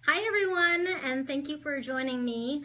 Hi everyone, and thank you for joining me.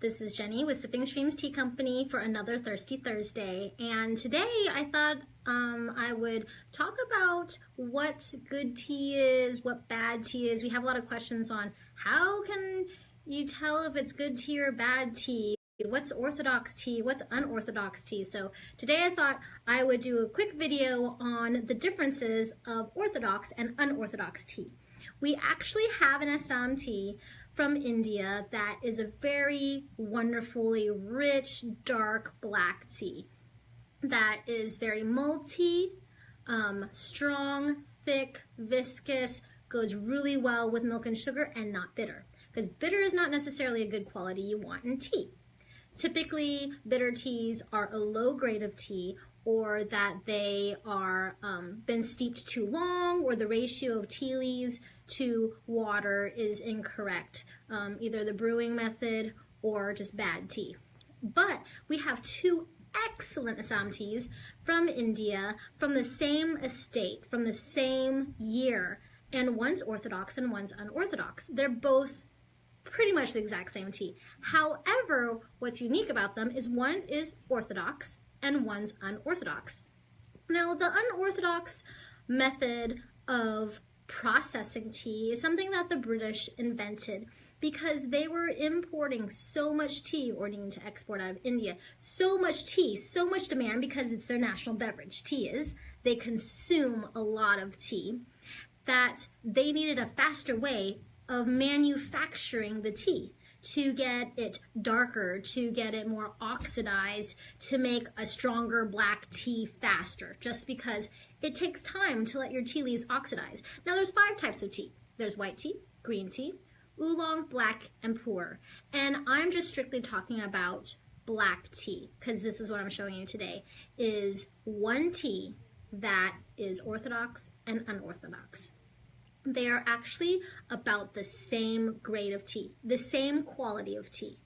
This is Jenny with Sipping Streams Tea Company for another Thirsty Thursday. And today I thought I would talk about what good tea is, what bad tea is. We have a lot of questions on how can you tell if it's good tea or bad tea? What's orthodox tea? What's unorthodox tea? So today I thought I would do a quick video on the differences of orthodox and unorthodox tea. We actually have an Assam tea from India that is a very wonderfully rich, dark black tea that is very malty, strong, thick, viscous, goes really well with milk and sugar, and not bitter. Because bitter is not necessarily a good quality you want in tea. Typically, bitter teas are a low grade of tea, or that they are been steeped too long, or the ratio of tea leaves to water is incorrect, either the brewing method or just bad tea. But we have two excellent Assam teas from India, from the same estate, from the same year, and one's orthodox and one's unorthodox. They're both pretty much the exact same tea. However, what's unique about them is one is orthodox and one's unorthodox. Now, the unorthodox method of processing tea is something that the British invented because they were importing so much tea, or needing to export out of India, so much tea, so much demand because it's their national beverage, tea is. They consume a lot of tea, that they needed a faster way of manufacturing the tea to get it darker, to get it more oxidized, to make a stronger black tea faster, just because it takes time to let your tea leaves oxidize. Now there's 5 types of tea. There's white tea, green tea, oolong, black, and pu'er. And I'm just strictly talking about black tea, because this is what I'm showing you today, is one tea that is orthodox and unorthodox. They are actually about the same grade of tea, the same quality of tea.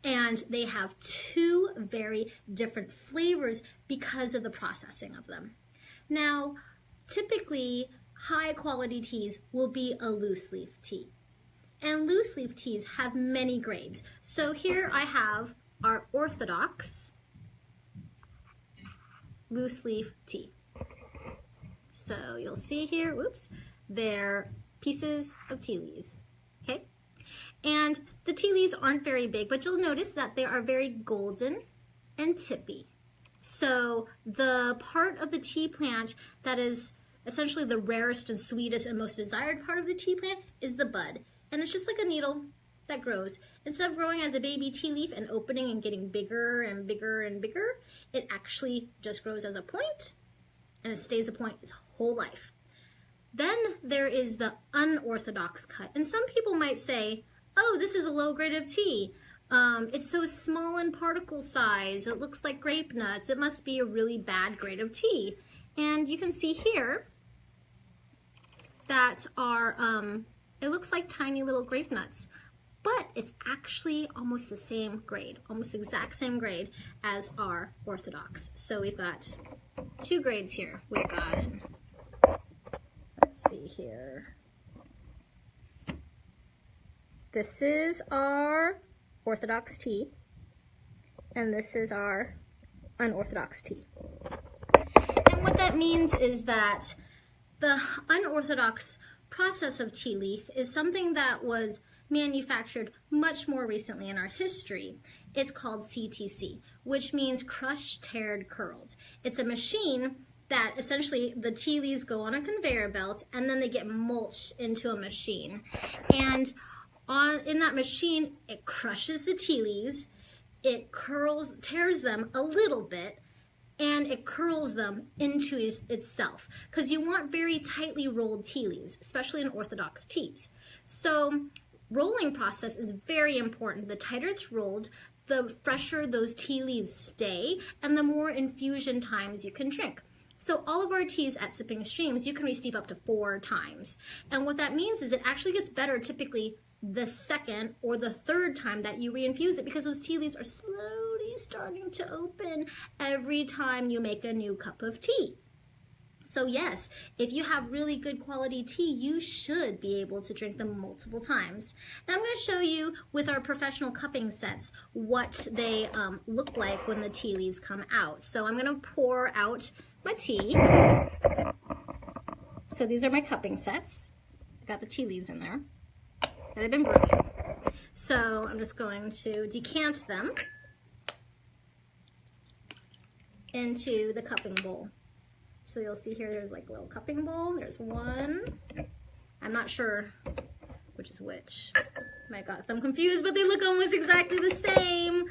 And they have 2 very different flavors because of the processing of them. Now, typically, high quality teas will be a loose leaf tea. And loose leaf teas have many grades. So here I have our orthodox loose leaf tea. So you'll see here, whoops, they're pieces of tea leaves, okay? And the tea leaves aren't very big, but you'll notice that they are very golden and tippy. So the part of the tea plant that is essentially the rarest and sweetest and most desired part of the tea plant is the bud. And it's just like a needle that grows. Instead of growing as a baby tea leaf and opening and getting bigger and bigger and bigger, it actually just grows as a point, and it stays a point its whole life. Then there is the unorthodox cut. And some people might say, oh, this is a low grade of tea. It's so small in particle size. It looks like grape nuts. It must be a really bad grade of tea. And you can see here that it looks like tiny little grape nuts. But it's actually almost the same grade, almost the exact same grade as our orthodox. So we've got 2 grades here. We've got, let's see here. This is our orthodox tea, and this is our unorthodox tea. And what that means is that the unorthodox process of tea leaf is something that was manufactured much more recently in our history. It's called CTC, which means crushed, tared, curled. It's a machine that essentially the tea leaves go on a conveyor belt and then they get mulched into a machine. And in that machine, it crushes the tea leaves, it tears them a little bit, and it curls them into itself. Because you want very tightly rolled tea leaves, especially in orthodox teas. So rolling process is very important. The tighter it's rolled, the fresher those tea leaves stay, and the more infusion times you can drink. So all of our teas at Sipping Streams, you can re-steep up to 4 times. And what that means is it actually gets better typically the 2nd or the 3rd time that you reinfuse it, because those tea leaves are slowly starting to open every time you make a new cup of tea. So yes, if you have really good quality tea, you should be able to drink them multiple times. Now I'm going to show you with our professional cupping sets what they look like when the tea leaves come out. So I'm going to pour out my tea. So these are my cupping sets. I've got the tea leaves in there that have been brewing. So I'm just going to decant them into the cupping bowl. So you'll see here there's like a little cupping bowl. There's one. I'm not sure which is which. I got them confused, but they look almost exactly the same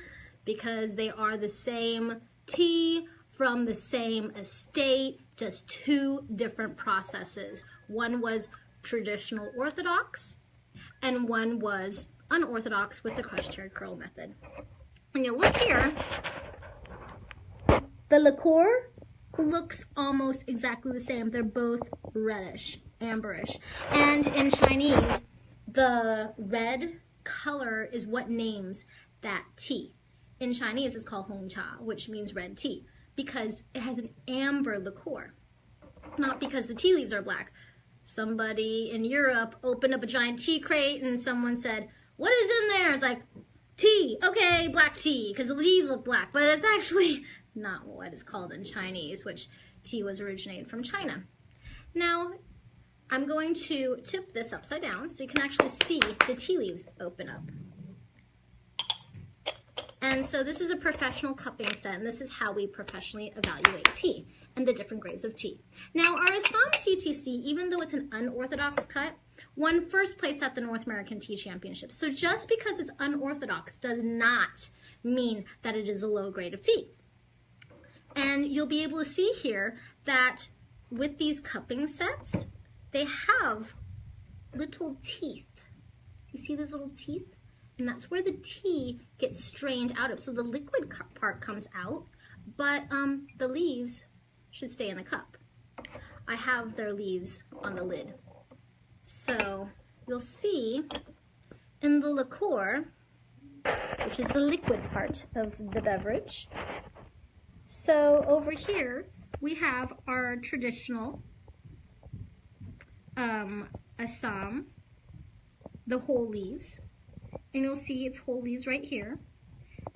because they are the same tea from the same estate, just two different processes. One was traditional Orthodox and one was unorthodox with the crushed hair curl method. When you look here, the liqueur looks almost exactly the same. They're both reddish, amberish. And in Chinese, the red color is what names that tea. In Chinese, it's called Hong Cha, which means red tea, because it has an amber liqueur, not because the tea leaves are black. Somebody in Europe opened up a giant tea crate and someone said, "What is in there?" It's like, tea, okay, black tea, because the leaves look black, but it's actually not what it's called in Chinese, which tea was originated from China. Now, I'm going to tip this upside down so you can actually see the tea leaves open up. And so this is a professional cupping set, and this is how we professionally evaluate tea and the different grades of tea. Now, our Assam CTC, even though it's an unorthodox cut, won first place at the North American Tea Championships. So just because it's unorthodox does not mean that it is a low grade of tea. And you'll be able to see here that with these cupping sets, they have little teeth. You see these little teeth? And that's where the tea gets strained out of. So the liquid part comes out, but the leaves should stay in the cup. I have their leaves on the lid. So you'll see in the liqueur, which is the liquid part of the beverage. So over here, we have our traditional Assam, the whole leaves. And you'll see it's whole leaves right here.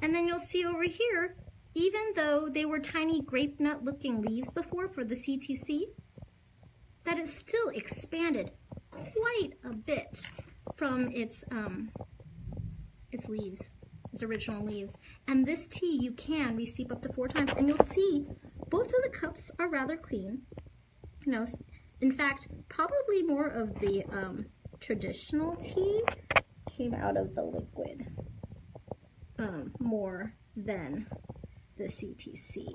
And then you'll see over here, even though they were tiny grape nut looking leaves before for the CTC, that it still expanded quite a bit from its leaves, its original leaves. And this tea you can re-steep up to 4 times, and you'll see both of the cups are rather clean. You know, in fact, probably more of the traditional tea came out of the liquid more than the CTC.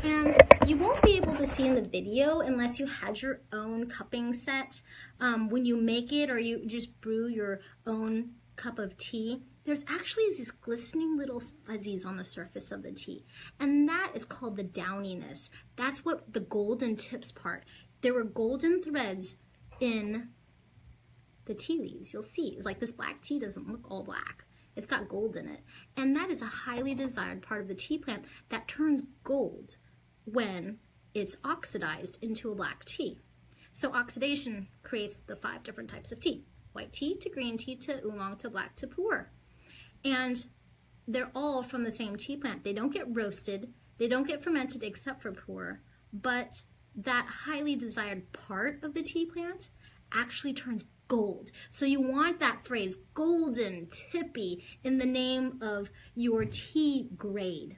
And you won't be able to see in the video unless you had your own cupping set. When you make it or you just brew your own cup of tea, there's actually these glistening little fuzzies on the surface of the tea. And that is called the downiness. That's what the golden tips part. There were golden threads in the tea leaves. You'll see, it's like this black tea doesn't look all black. It's got gold in it. And that is a highly desired part of the tea plant that turns gold when it's oxidized into a black tea. So oxidation creates the 5 different types of tea. White tea to green tea to oolong to black to pu'er. And they're all from the same tea plant. They don't get roasted. They don't get fermented except for pu'er. But that highly desired part of the tea plant actually turns gold. So you want that phrase, golden, tippy, in the name of your tea grade.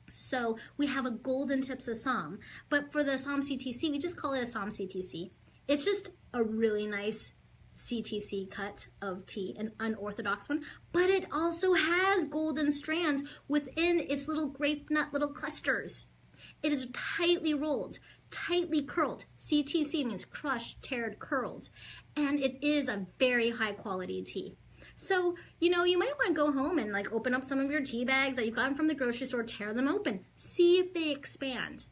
So we have a golden tips Assam, but for the Assam CTC, we just call it Assam CTC. It's just a really nice CTC cut of tea, an unorthodox one, but it also has golden strands within its little grape nut little clusters. It is tightly rolled, tightly curled. CTC means crushed, teared, curled. And it is a very high quality tea. So, you know, you might want to go home and like open up some of your tea bags that you've gotten from the grocery store, tear them open, see if they expand.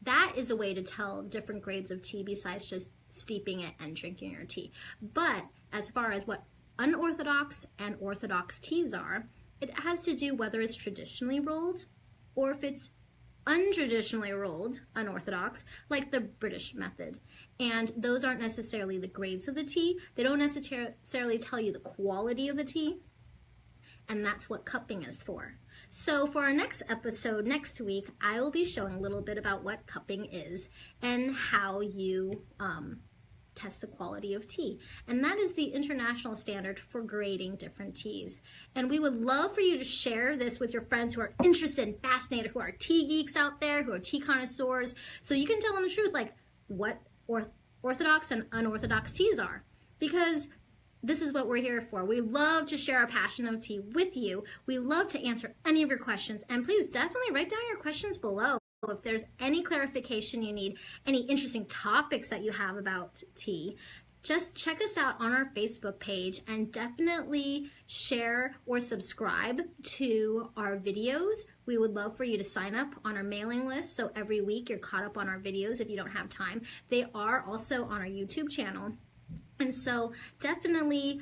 That is a way to tell different grades of tea besides just steeping it and drinking your tea. But as far as what unorthodox and orthodox teas are, it has to do whether it's traditionally rolled or if it's untraditionally rolled, unorthodox, like the British method. And those aren't necessarily the grades of the tea. They don't necessarily tell you the quality of the tea. And that's what cupping is for. So for our next episode next week, I will be showing a little bit about what cupping is and how you test the quality of tea. And that is the international standard for grading different teas. And we would love for you to share this with your friends who are interested and fascinated, who are tea geeks out there, who are tea connoisseurs, so you can tell them the truth, like what orthodox and unorthodox teas are. Because this is what we're here for. We love to share our passion of tea with you. We love to answer any of your questions. And please definitely write down your questions below. If there's any clarification you need, any interesting topics that you have about tea, just check us out on our Facebook page and definitely share or subscribe to our videos. We would love for you to sign up on our mailing list so every week you're caught up on our videos if you don't have time. They are also on our YouTube channel. And so definitely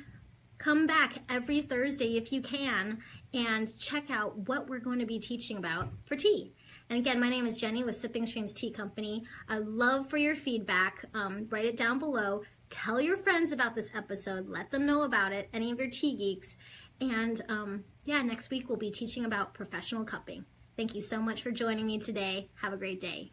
come back every Thursday if you can and check out what we're going to be teaching about for tea. And again, my name is Jenny with Sipping Streams Tea Company. I'd love for your feedback. Write it down below. Tell your friends about this episode. Let them know about it, any of your tea geeks. And yeah, next week we'll be teaching about professional cupping. Thank you so much for joining me today. Have a great day.